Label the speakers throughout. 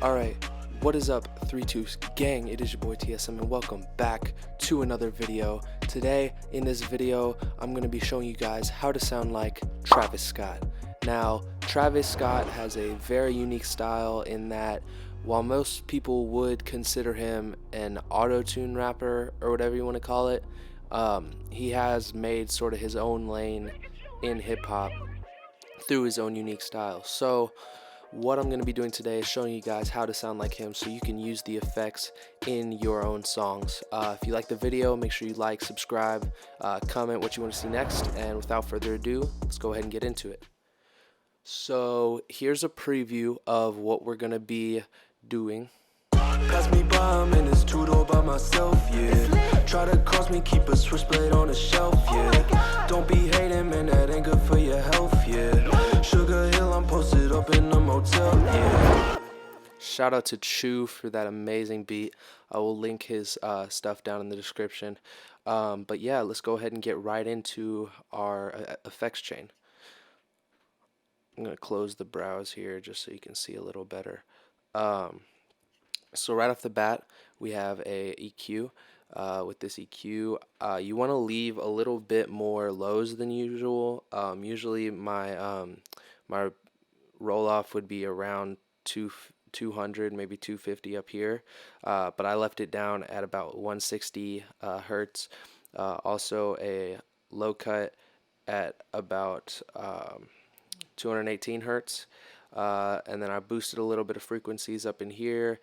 Speaker 1: Alright, what is up 3-2 gang? It is your boy TSM and welcome back to another video. Today in this video I'm going to be showing you guys how to sound like Travis Scott. Now Travis Scott has a very unique style in that while most people would consider him an auto-tune rapper or whatever you want to call it, he has made sort of his own lane in hip-hop through his own unique style. So what I'm going to be doing today is showing you guys how to sound like him so you can use the effects in your own songs. If you like the video, make sure you like, subscribe, comment what you want to see next, and without further ado, let's go ahead and get into it. So here's a preview of what we're going to be doing.
Speaker 2: Pass me by, I'm in this two-door by myself, yeah. Try to cross me, keep a switchblade on the shelf, yeah. Don't be hating, man, that ain't good for your health, yeah. Sugar Hill, I'm posted up in the motel, yeah.
Speaker 1: Shout out to Chew for that amazing beat. I will link his stuff down in the description. But yeah, let's go ahead and get right into our effects chain. I'm going to close the browse here just so you can see a little better. So right off the bat, we have a EQ. With this EQ, you want to leave a little bit more lows than usual. Usually my my roll off would be around 200, maybe 250 up here, but I left it down at about 160 hertz. Also a low cut at about 218 hertz. And then I boosted a little bit of frequencies up in here,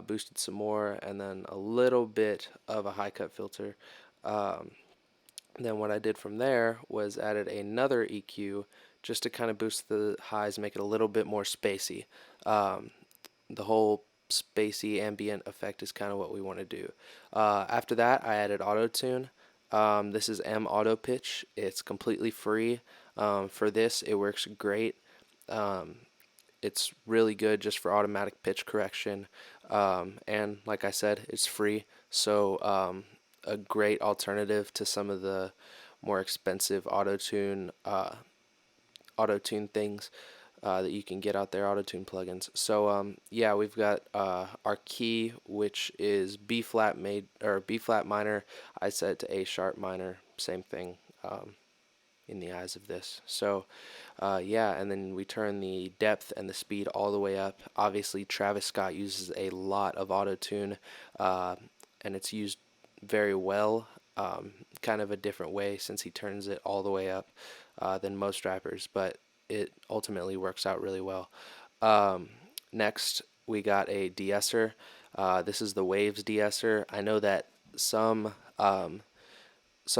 Speaker 1: boosted some more, and then a little bit of a high cut filter. Then what I did from there was added another EQ just to kind of boost the highs, make it a little bit more spacey. The whole spacey ambient effect is kind of what we want to do. After that, I added auto tune. This is M Auto Pitch. It's completely free. For this, it works great. It's really good just for automatic pitch correction, and like I said, it's free, so a great alternative to some of the more expensive auto-tune things that you can get out there, auto-tune plugins. So yeah, we've got our key, which is B flat minor. I set it to A sharp minor, same thing. In the eyes of this. So yeah, and then we turn the depth and the speed all the way up. Obviously Travis Scott uses a lot of auto-tune, and it's used very well, kind of a different way since he turns it all the way up than most rappers, but it ultimately works out really well. Next we got a de-esser. This is the Waves de-esser. I know that some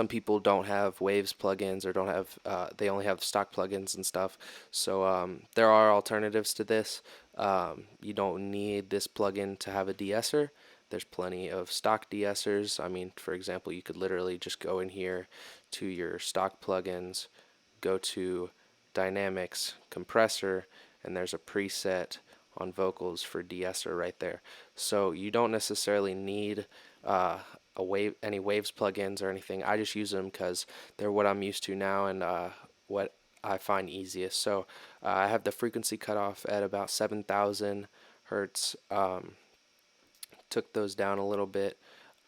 Speaker 1: people don't have Waves plugins or don't have they only have stock plugins and stuff, so there are alternatives to this. You don't need this plugin to have a de-esser. There's plenty of stock de-essers. I mean, for example, you could literally just go in here to your stock plugins, go to Dynamics, Compressor, and there's a preset on vocals for de-esser right there. So you don't necessarily need any Waves plugins or anything. I just use them because they're what I'm used to now and what I find easiest. So I have the frequency cutoff at about 7,000 hertz. Took those down a little bit.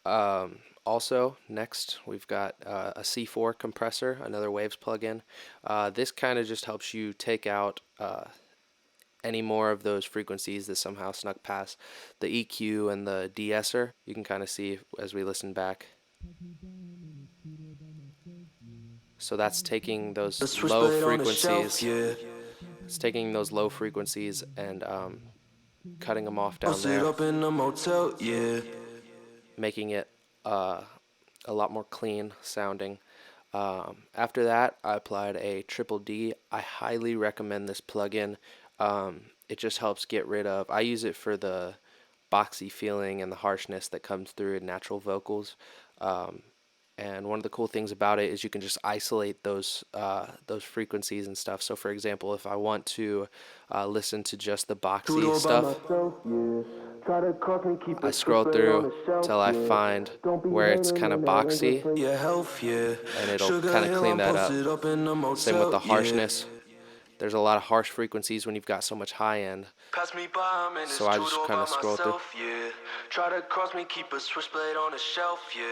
Speaker 1: Also, next we've got a C4 compressor, another Waves plugin. This kind of just helps you take out any more of those frequencies that somehow snuck past the EQ and the de-esser. You can kind of see as we listen back. So that's taking those low frequencies. It's taking those low frequencies and cutting them off down there, making it a lot more clean sounding. After that, I applied a triple D. I highly recommend this plugin. It just helps get rid of, I use it for the boxy feeling and the harshness that comes through in natural vocals. And one of the cool things about it is you can just isolate those frequencies and stuff. So for example, if I want to listen to just the boxy stuff, I scroll through till I find where it's kind of boxy, and it'll kind of clean that up. Same with the harshness. there's a lot of harsh frequencies when you've got so much high end.
Speaker 2: Pass me by, man,
Speaker 1: So I just kind of scroll through.
Speaker 2: Yeah. Try to cross me, keep a switchblade on the shelf, yeah.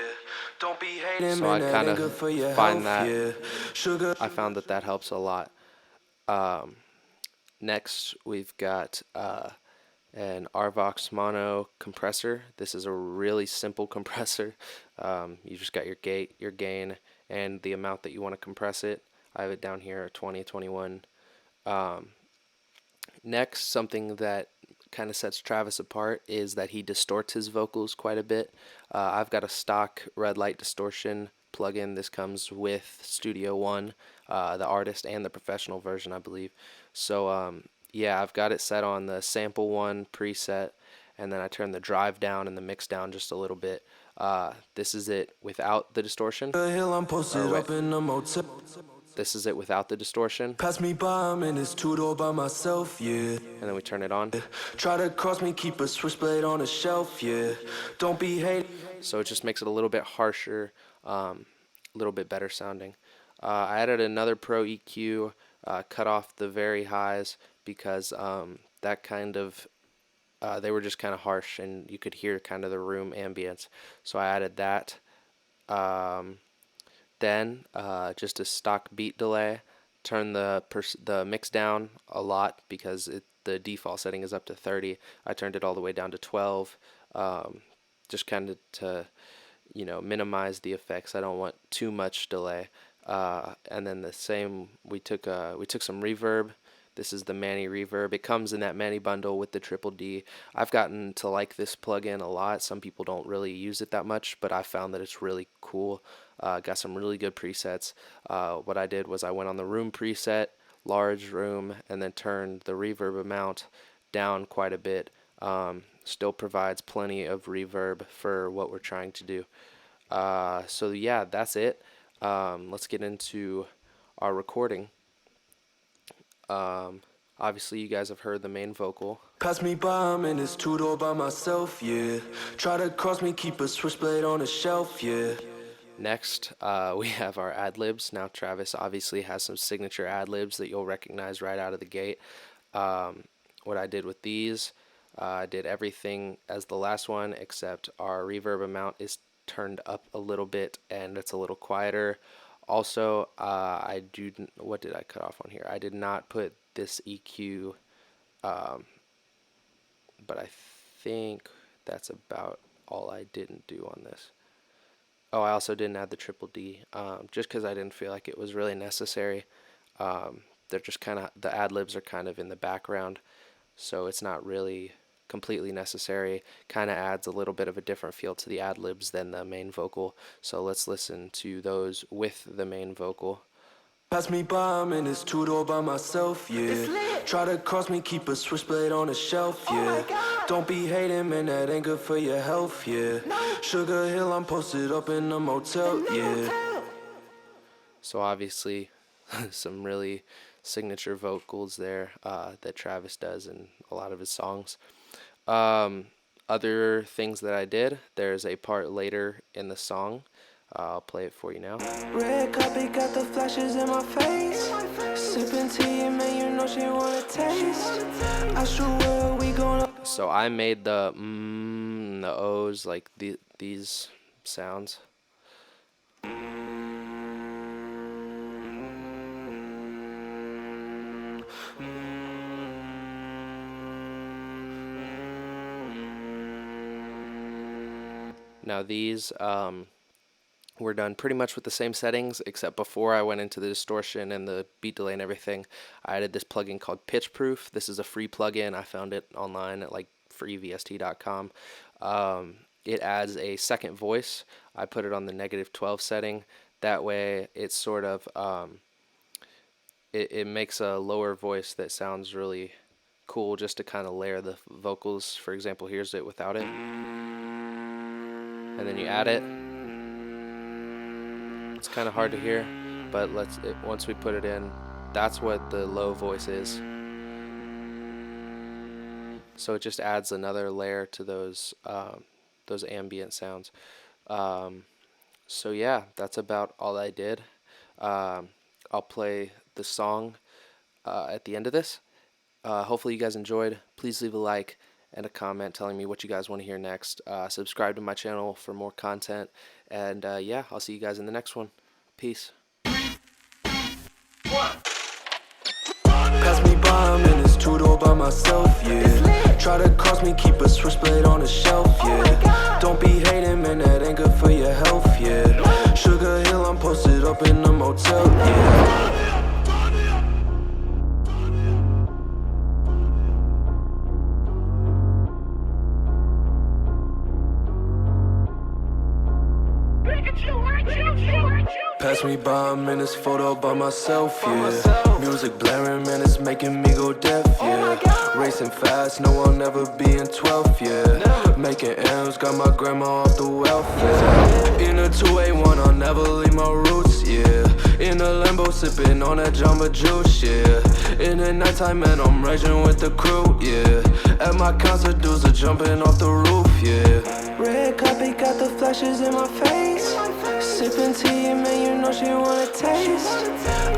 Speaker 2: Don't be hating,
Speaker 1: So
Speaker 2: man,
Speaker 1: I
Speaker 2: that
Speaker 1: kind
Speaker 2: ain't
Speaker 1: of
Speaker 2: good for your
Speaker 1: find
Speaker 2: health,
Speaker 1: that
Speaker 2: yeah. Sugar.
Speaker 1: I found that that helps a lot. Next, we've got an Arvox mono compressor. This is a really simple compressor. You just got your gate, your gain, and the amount that you want to compress it. I have it down here at 20, 21. Next, something that kind of sets Travis apart is that he distorts his vocals quite a bit. I've got a stock red light distortion plugin. This comes with Studio One, the artist and the professional version, I believe. So yeah, I've got it set on the sample one preset, and then I turn the drive down and the mix down just a little bit. This is it without the distortion.
Speaker 2: I'm posted up in the motel.
Speaker 1: This is it without the distortion.
Speaker 2: Pass me by, I'm in this two-door by myself, yeah.
Speaker 1: And then we turn it on.
Speaker 2: Try to cross me, keep a switchblade on the shelf, yeah. Don't be hating.
Speaker 1: So it just makes it a little bit harsher, a little bit better sounding. I added another Pro EQ, cut off the very highs because that kind of they were just kind of harsh and you could hear kind of the room ambience. So I added that. Then just a stock beat delay. Turn the mix down a lot because the default setting is up to 30. I turned it all the way down to 12, just kind of to minimize the effects. I don't want too much delay. And then the same, we took some reverb. This is the Manny reverb. It comes in that Manny bundle with the triple D. I've gotten to like this plugin a lot. Some people don't really use it that much, but I found that it's really cool. Got some really good presets. What I did was I went on the room preset, large room, and then turned the reverb amount down quite a bit. Still provides plenty of reverb for what we're trying to do. So yeah, that's it. Let's get into our recording. Obviously you guys have heard the main vocal.
Speaker 2: Pass me by, I'm in this two-door by myself, yeah. Try to cross me, keep a switchblade on the shelf, yeah.
Speaker 1: Next, we have our ad-libs. Now Travis obviously has some signature ad-libs that you'll recognize right out of the gate. What I did with these, I did everything as the last one except our reverb amount is turned up a little bit and it's a little quieter. Also, what did I cut off on here? I did not put this EQ, but I think that's about all I didn't do on this. Oh, I also didn't add the triple D, just because I didn't feel like it was really necessary. They're just kind of, the ad-libs are kind of in the background, so it's not really completely necessary. Kind of adds a little bit of a different feel to the ad-libs than the main vocal. So let's listen to those with the main vocal.
Speaker 2: Pass me by, I'm in this two-door by myself, yeah. Try to cross me, keep a switchblade on the shelf, yeah. Don't be hating, man, that ain't good for your health, yeah. Sugar Hill, I'm posted up in the motel, yeah.
Speaker 1: So obviously some really signature vocals there that Travis does in a lot of his songs. Other things that I did, there's a part later in the song. I'll play it for you now.
Speaker 2: Red carpet got the flashes in my face. Sipping tea, man, you know she wanna taste. I sure we gonna.
Speaker 1: So I made the the O's like these sounds. Now these were done pretty much with the same settings, except before I went into the distortion and the beat delay and everything, I added this plugin called Pitchproof. This is a free plugin. I found it online at like freevst.com. It adds a second voice. I put it on the -12 setting. That way it sort of it makes a lower voice that sounds really cool just to kind of layer the vocals. For example, here's it without it. And then you add it. It's kind of hard to hear, but once we put it in, that's what the low voice is. So it just adds another layer to those ambient sounds. So yeah, that's about all I did. I'll play the song at the end of this. Hopefully you guys enjoyed. Please leave a like and a comment telling me what you guys want to hear next. Subscribe to my channel for more content. And yeah, I'll see you guys in the next one. Peace.
Speaker 2: Pass me by, I'm in this two-door by myself, yeah. Try to cross me, keep a switchblade on the shelf, yeah. Don't be hating, man, that ain't good for your health, yeah. Sugar Hill, I'm posted up in the motel, yeah. Pass me by, I'm in this photo by myself, yeah. Music blaring, man, it's making me go deaf, yeah. Racing fast, no, I'll never be in 12th, yeah. Making M's, got my grandma off the welfare. In a 2A1, I'll never leave my roots, yeah. In a Lambo, sipping on that Jamba Juice, yeah. In the nighttime, man, I'm raging with the crew, yeah. At my concert, dudes are jumping off the roof, yeah. Red carpet got the flashes in my face. Sipping tea, man, you know she wanna taste.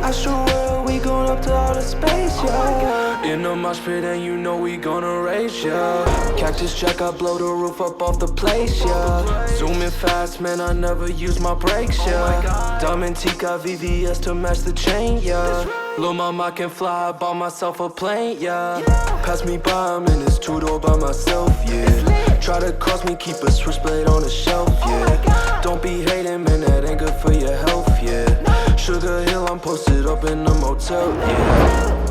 Speaker 2: Astral world, we going up to outer space, yeah. In the mosh pit, and you know we gonna rage, yeah. Cactus Jack, I blow the roof up off the place, yeah. Zooming fast, man, I never use my brakes, yeah. Diamond Tika VVS to match the chain, yeah. Lil' mama can fly, I bought myself a plane, yeah. Pass me by, I'm in this two-door by myself, yeah. Try to cross me, keep a switchblade on the shelf, yeah. Don't be hating, man, that ain't good for your health, yeah. Sugar Hill, I'm posted up in the motel, yeah.